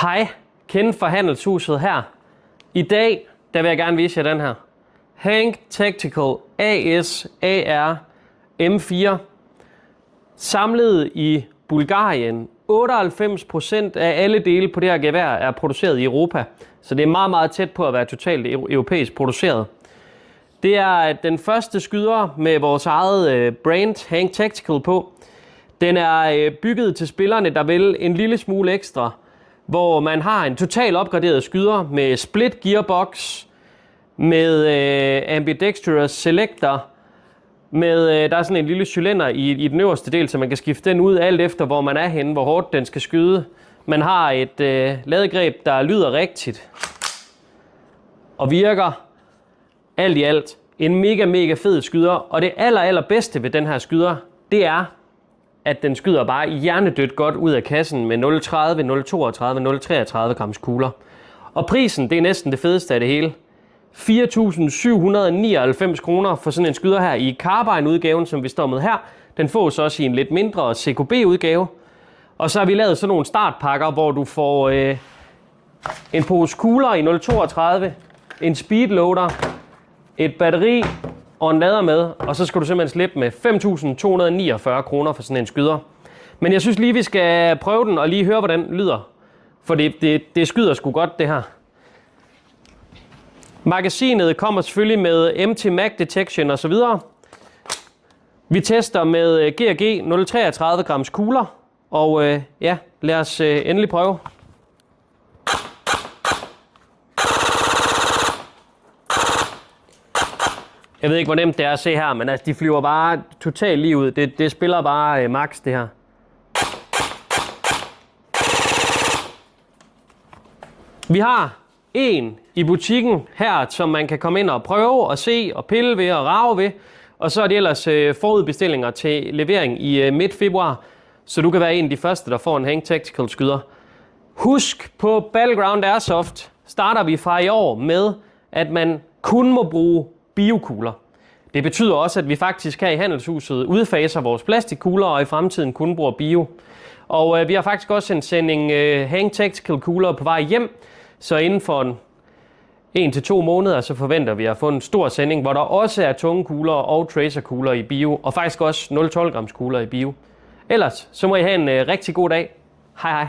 Hej, Ken fra Handelshuset her. I dag vil jeg gerne vise jer den her. Hank Tactical AS/AR M4. Samlet i Bulgarien. 98% af alle dele på det her gevær er produceret i Europa. Så det er meget, meget tæt på at være totalt europæisk produceret. Det er den første skyder med vores eget brand, Hank Tactical, på. Den er bygget til spillerne, der vil en lille smule ekstra, hvor man har en total opgraderet skyder med split gearbox, med ambidextrous selector, med der er sådan en lille cylinder i den øverste del, så man kan skifte den ud alt efter, hvor man er henne, hvor hårdt den skal skyde. Man har et ladegreb, der lyder rigtigt og virker alt i alt en mega fed skyder. Og det allerbedste ved den her skyder, det er, at den skyder bare hjernedødt godt ud af kassen med 0,30, 0,32, 0,33 grams kugler. Og prisen, det er næsten det fedeste af det hele. 4.799 kroner for sådan en skyder her i Carbine-udgaven, som vi står med her. Den fås også i en lidt mindre CKB-udgave. Og så har vi lavet sådan nogle startpakker, hvor du får en pose kugler i 0,32, en speedloader, et batteri og en lader med, og så skal du simpelthen slippe med 5.249 kroner for sådan en skyder. Men jeg synes lige, vi skal prøve den og lige høre, hvordan den lyder. For det skyder sgu godt, det her. Magasinet kommer selvfølgelig med MT Mag Detection og så videre. Vi tester med G&G 0,33 grams kugler, og ja, lad os endelig prøve. Jeg ved ikke, hvor nemt det er at se her, men altså, de flyver bare totalt lige ud. Det spiller bare max, det her. Vi har en i butikken her, som man kan komme ind og prøve og se og pille ved og rage ved. Og så er det ellers forudbestillinger til levering i midt februar, så du kan være en af de første, der får en Hank Tactical skyder. Husk, på Battleground Airsoft starter vi fra i år med, at man kun må bruge biokugler. Det betyder også, at vi faktisk her i Handelshuset udfaser vores plastikkugler, og i fremtiden kun bruger bio. Og vi har faktisk også en sending Hank Tactical kugler på vej hjem, så inden for 1 til 2 måneder, så forventer vi at få en stor sending, hvor der også er tunge kugler og tracerkugler i bio, og faktisk også 0,12 grams kugler i bio. Ellers så må I have en rigtig god dag. Hej hej.